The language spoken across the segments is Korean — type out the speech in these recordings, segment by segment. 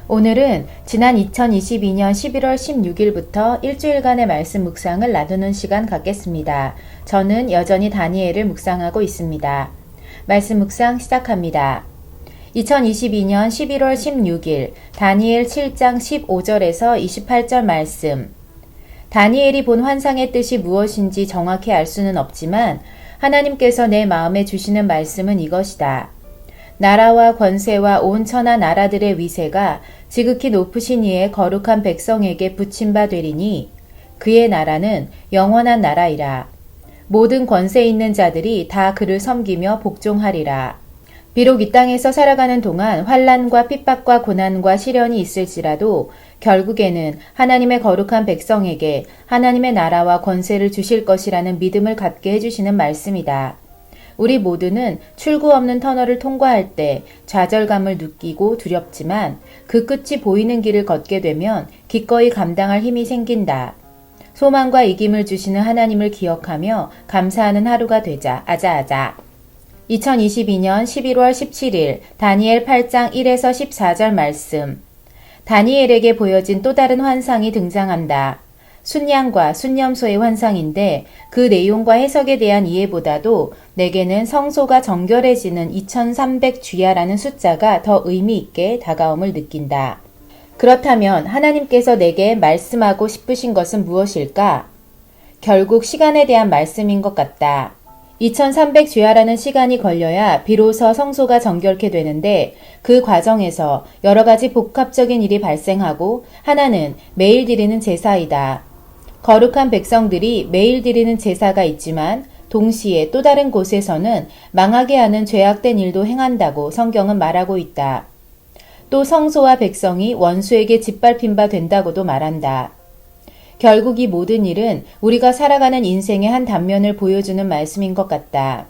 오늘은 지난 2022년 11월 16일부터 일주일간의 말씀 묵상을 나누는 시간 갖겠습니다. 저는 여전히 다니엘을 묵상하고 있습니다. 말씀 묵상 시작합니다. 2022년 11월 16일 다니엘 7장 15절에서 28절 말씀. 다니엘이 본 환상의 뜻이 무엇인지 정확히 알 수는 없지만 하나님께서 내 마음에 주시는 말씀은 이것이다. 나라와 권세와 온 천하 나라들의 위세가 지극히 높으신 이의 거룩한 백성에게 붙임 바 되리니 그의 나라는 영원한 나라이라. 모든 권세 있는 자들이 다 그를 섬기며 복종하리라. 비록 이 땅에서 살아가는 동안 환난과 핍박과 고난과 시련이 있을지라도 결국에는 하나님의 거룩한 백성에게 하나님의 나라와 권세를 주실 것이라는 믿음을 갖게 해주시는 말씀이다. 우리 모두는 출구 없는 터널을 통과할 때 좌절감을 느끼고 두렵지만 그 끝이 보이는 길을 걷게 되면 기꺼이 감당할 힘이 생긴다. 소망과 이김을 주시는 하나님을 기억하며 감사하는 하루가 되자. 아자아자. 2022년 11월 17일 다니엘 8장 1에서 14절 말씀. 다니엘에게 보여진 또 다른 환상이 등장한다. 순양과 순념소의 환상인데 그 내용과 해석에 대한 이해보다도 내게는 성소가 정결해지는 2300주야라는 숫자가 더 의미 있게 다가옴을 느낀다. 그렇다면 하나님께서 내게 말씀하고 싶으신 것은 무엇일까? 결국 시간에 대한 말씀인 것 같다. 2300주야라는 시간이 걸려야 비로소 성소가 정결케 되는데 그 과정에서 여러 가지 복합적인 일이 발생하고 하나는 매일 드리는 제사이다. 거룩한 백성들이 매일 드리는 제사가 있지만 동시에 또 다른 곳에서는 망하게 하는 죄악된 일도 행한다고 성경은 말하고 있다. 또 성소와 백성이 원수에게 짓밟힌 바 된다고도 말한다. 결국 이 모든 일은 우리가 살아가는 인생의 한 단면을 보여주는 말씀인 것 같다.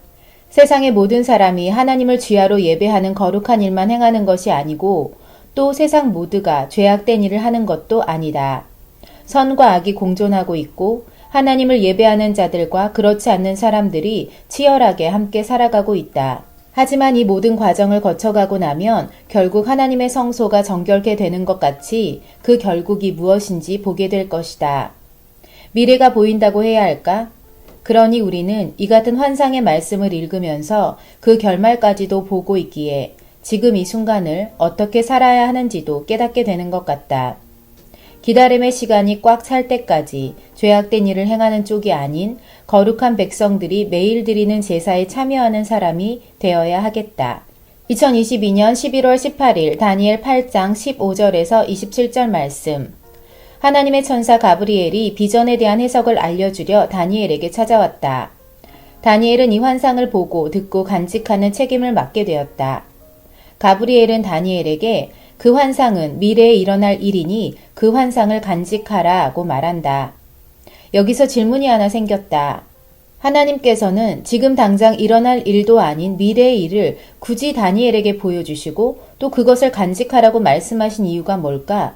세상의 모든 사람이 하나님을 주야로 예배하는 거룩한 일만 행하는 것이 아니고 또 세상 모두가 죄악된 일을 하는 것도 아니다. 선과 악이 공존하고 있고 하나님을 예배하는 자들과 그렇지 않는 사람들이 치열하게 함께 살아가고 있다. 하지만 이 모든 과정을 거쳐가고 나면 결국 하나님의 성소가 정결케 되는 것 같이 그 결국이 무엇인지 보게 될 것이다. 미래가 보인다고 해야 할까? 그러니 우리는 이 같은 환상의 말씀을 읽으면서 그 결말까지도 보고 있기에 지금 이 순간을 어떻게 살아야 하는지도 깨닫게 되는 것 같다. 기다림의 시간이 꽉 찰 때까지 죄악된 일을 행하는 쪽이 아닌 거룩한 백성들이 매일 드리는 제사에 참여하는 사람이 되어야 하겠다. 2022년 11월 18일 다니엘 8장 15절에서 27절 말씀. 하나님의 천사 가브리엘이 비전에 대한 해석을 알려주려 다니엘에게 찾아왔다. 다니엘은 이 환상을 보고 듣고 간직하는 책임을 맡게 되었다. 가브리엘은 다니엘에게 그 환상은 미래에 일어날 일이니 그 환상을 간직하라고 말한다. 여기서 질문이 하나 생겼다. 하나님께서는 지금 당장 일어날 일도 아닌 미래의 일을 굳이 다니엘에게 보여주시고 또 그것을 간직하라고 말씀하신 이유가 뭘까?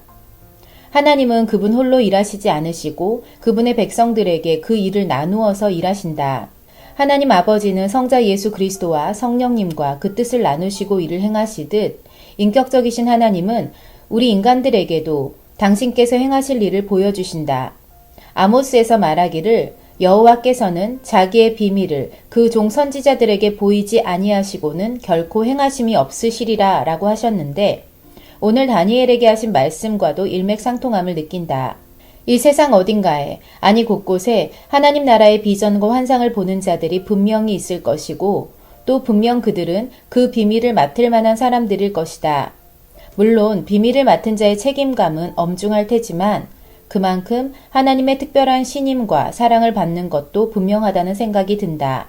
하나님은 그분 홀로 일하시지 않으시고 그분의 백성들에게 그 일을 나누어서 일하신다. 하나님 아버지는 성자 예수 그리스도와 성령님과 그 뜻을 나누시고 일을 행하시듯 인격적이신 하나님은 우리 인간들에게도 당신께서 행하실 일을 보여주신다. 아모스에서 말하기를 여호와께서는 자기의 비밀을 그 종 선지자들에게 보이지 아니하시고는 결코 행하심이 없으시리라 라고 하셨는데 오늘 다니엘에게 하신 말씀과도 일맥상통함을 느낀다. 이 세상 어딘가에 아니 곳곳에 하나님 나라의 비전과 환상을 보는 자들이 분명히 있을 것이고 또 분명 그들은 그 비밀을 맡을 만한 사람들일 것이다. 물론 비밀을 맡은 자의 책임감은 엄중할 테지만 그만큼 하나님의 특별한 신임과 사랑을 받는 것도 분명하다는 생각이 든다.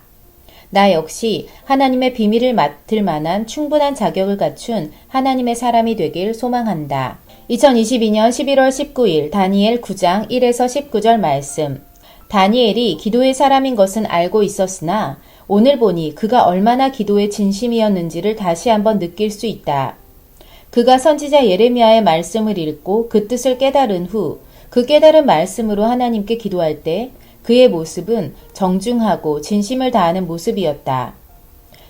나 역시 하나님의 비밀을 맡을 만한 충분한 자격을 갖춘 하나님의 사람이 되길 소망한다. 2022년 11월 19일 다니엘 9장 1에서 19절 말씀. 다니엘이 기도의 사람인 것은 알고 있었으나 오늘 보니 그가 얼마나 기도의 진심이었는지를 다시 한번 느낄 수 있다. 그가 선지자 예레미야의 말씀을 읽고 그 뜻을 깨달은 후 그 깨달은 말씀으로 하나님께 기도할 때 그의 모습은 정중하고 진심을 다하는 모습이었다.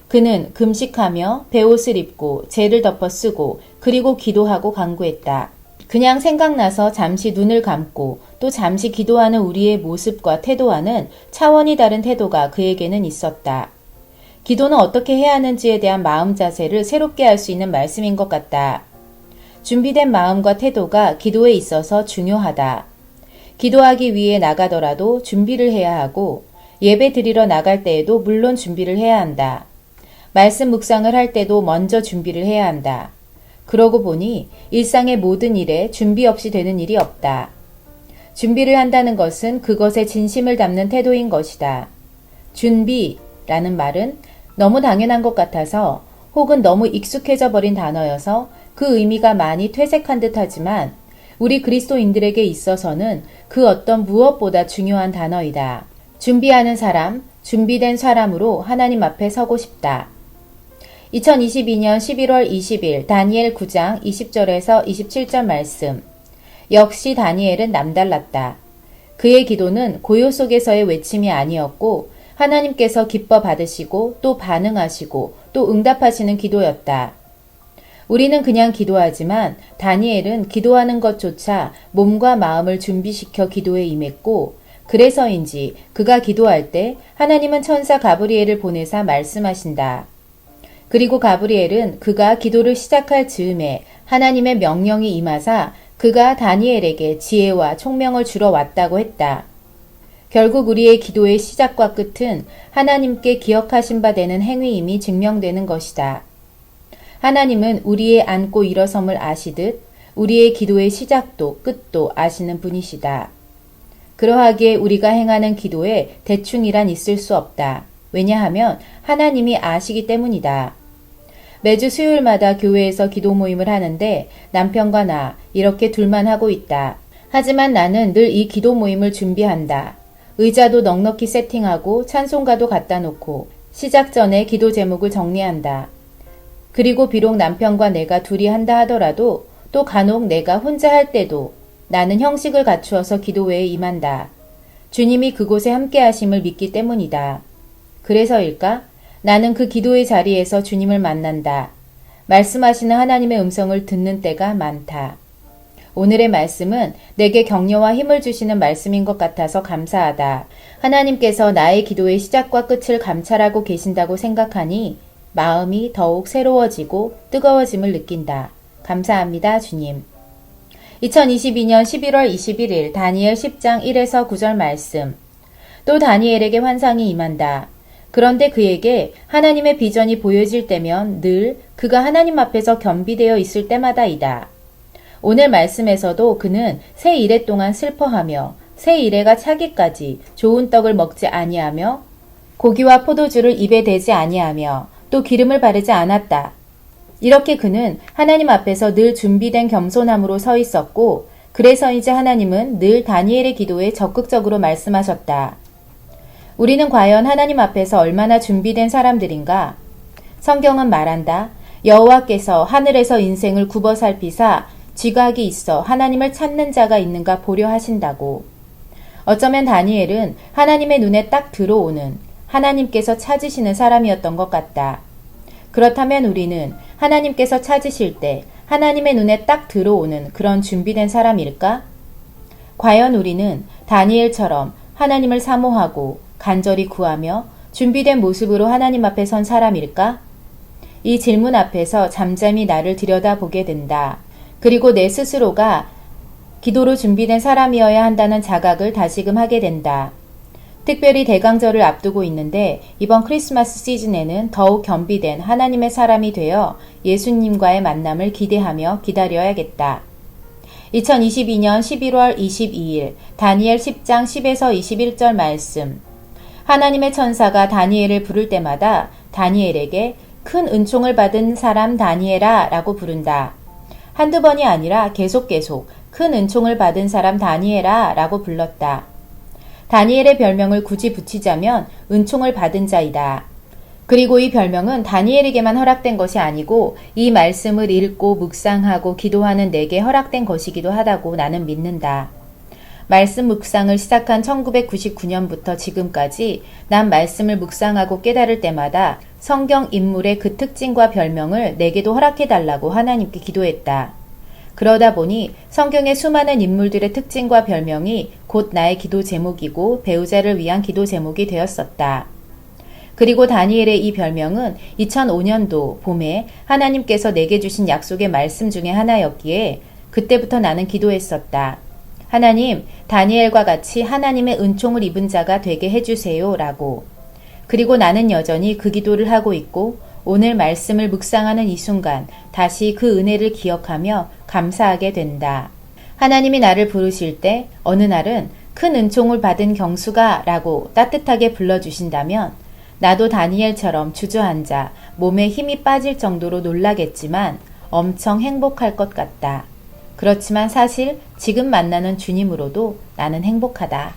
그는 금식하며 베옷을 입고 재를 덮어 쓰고 그리고 기도하고 간구했다. 그냥 생각나서 잠시 눈을 감고 또 잠시 기도하는 우리의 모습과 태도와는 차원이 다른 태도가 그에게는 있었다. 기도는 어떻게 해야 하는지에 대한 마음 자세를 새롭게 할 수 있는 말씀인 것 같다. 준비된 마음과 태도가 기도에 있어서 중요하다. 기도하기 위해 나가더라도 준비를 해야 하고 예배 드리러 나갈 때에도 물론 준비를 해야 한다. 말씀 묵상을 할 때도 먼저 준비를 해야 한다. 그러고 보니 일상의 모든 일에 준비 없이 되는 일이 없다. 준비를 한다는 것은 그것에 진심을 담는 태도인 것이다. 준비라는 말은 너무 당연한 것 같아서 혹은 너무 익숙해져 버린 단어여서 그 의미가 많이 퇴색한 듯 하지만 우리 그리스도인들에게 있어서는 그 어떤 무엇보다 중요한 단어이다. 준비하는 사람, 준비된 사람으로 하나님 앞에 서고 싶다. 2022년 11월 20일 다니엘 9장 20절에서 27절 말씀. 역시 다니엘은 남달랐다. 그의 기도는 고요 속에서의 외침이 아니었고 하나님께서 기뻐 받으시고 또 반응하시고 또 응답하시는 기도였다. 우리는 그냥 기도하지만 다니엘은 기도하는 것조차 몸과 마음을 준비시켜 기도에 임했고 그래서인지 그가 기도할 때 하나님은 천사 가브리엘을 보내사 말씀하신다. 그리고 가브리엘은 그가 기도를 시작할 즈음에 하나님의 명령이 임하사 그가 다니엘에게 지혜와 총명을 주러 왔다고 했다. 결국 우리의 기도의 시작과 끝은 하나님께 기억하신 바 되는 행위임이 증명되는 것이다. 하나님은 우리의 앉고 일어섬을 아시듯 우리의 기도의 시작도 끝도 아시는 분이시다. 그러하기에 우리가 행하는 기도에 대충이란 있을 수 없다. 왜냐하면 하나님이 아시기 때문이다. 매주 수요일마다 교회에서 기도 모임을 하는데 남편과 나 이렇게 둘만 하고 있다. 하지만 나는 늘 이 기도 모임을 준비한다. 의자도 넉넉히 세팅하고 찬송가도 갖다 놓고 시작 전에 기도 제목을 정리한다. 그리고 비록 남편과 내가 둘이 한다 하더라도 또 간혹 내가 혼자 할 때도 나는 형식을 갖추어서 기도회에 임한다. 주님이 그곳에 함께 하심을 믿기 때문이다. 그래서일까? 나는 그 기도의 자리에서 주님을 만난다. 말씀하시는 하나님의 음성을 듣는 때가 많다. 오늘의 말씀은 내게 격려와 힘을 주시는 말씀인 것 같아서 감사하다. 하나님께서 나의 기도의 시작과 끝을 감찰하고 계신다고 생각하니 마음이 더욱 새로워지고 뜨거워짐을 느낀다. 감사합니다, 주님. 2022년 11월 21일 다니엘 10장 1에서 9절 말씀. 또 다니엘에게 환상이 임한다. 그런데 그에게 하나님의 비전이 보여질 때면 늘 그가 하나님 앞에서 겸비되어 있을 때마다이다. 오늘 말씀에서도 그는 새 이래 동안 슬퍼하며 새 이래가 차기까지 좋은 떡을 먹지 아니하며 고기와 포도주를 입에 대지 아니하며 또 기름을 바르지 않았다. 이렇게 그는 하나님 앞에서 늘 준비된 겸손함으로 서 있었고 그래서이제 하나님은 늘 다니엘의 기도에 적극적으로 말씀하셨다. 우리는 과연 하나님 앞에서 얼마나 준비된 사람들인가? 성경은 말한다. 여호와께서 하늘에서 인생을 굽어 살피사 지각이 있어 하나님을 찾는 자가 있는가 보려 하신다고. 어쩌면 다니엘은 하나님의 눈에 딱 들어오는 하나님께서 찾으시는 사람이었던 것 같다. 그렇다면 우리는 하나님께서 찾으실 때 하나님의 눈에 딱 들어오는 그런 준비된 사람일까? 과연 우리는 다니엘처럼 하나님을 사모하고 간절히 구하며 준비된 모습으로 하나님 앞에 선 사람일까? 이 질문 앞에서 잠잠히 나를 들여다보게 된다. 그리고 내 스스로가 기도로 준비된 사람이어야 한다는 자각을 다시금 하게 된다. 특별히 대강절을 앞두고 있는데 이번 크리스마스 시즌에는 더욱 겸비된 하나님의 사람이 되어 예수님과의 만남을 기대하며 기다려야겠다. 2022년 11월 22일 다니엘 10장 10에서 21절 말씀. 하나님의 천사가 다니엘을 부를 때마다 다니엘에게 큰 은총을 받은 사람 다니엘아 라고 부른다. 한두 번이 아니라 계속 큰 은총을 받은 사람 다니엘아 라고 불렀다. 다니엘의 별명을 굳이 붙이자면 은총을 받은 자이다. 그리고 이 별명은 다니엘에게만 허락된 것이 아니고 이 말씀을 읽고 묵상하고 기도하는 내게 허락된 것이기도 하다고 나는 믿는다. 말씀 묵상을 시작한 1999년부터 지금까지 난 말씀을 묵상하고 깨달을 때마다 성경 인물의 그 특징과 별명을 내게도 허락해달라고 하나님께 기도했다. 그러다 보니 성경의 수많은 인물들의 특징과 별명이 곧 나의 기도 제목이고 배우자를 위한 기도 제목이 되었었다. 그리고 다니엘의 이 별명은 2005년도 봄에 하나님께서 내게 주신 약속의 말씀 중에 하나였기에 그때부터 나는 기도했었다. 하나님, 다니엘과 같이 하나님의 은총을 입은 자가 되게 해주세요 라고. 그리고 나는 여전히 그 기도를 하고 있고 오늘 말씀을 묵상하는 이 순간 다시 그 은혜를 기억하며 감사하게 된다. 하나님이 나를 부르실 때 어느 날은 큰 은총을 받은 경수가 라고 따뜻하게 불러주신다면 나도 다니엘처럼 주저앉아 몸에 힘이 빠질 정도로 놀라겠지만 엄청 행복할 것 같다. 그렇지만 사실 지금 만나는 주님으로도 나는 행복하다.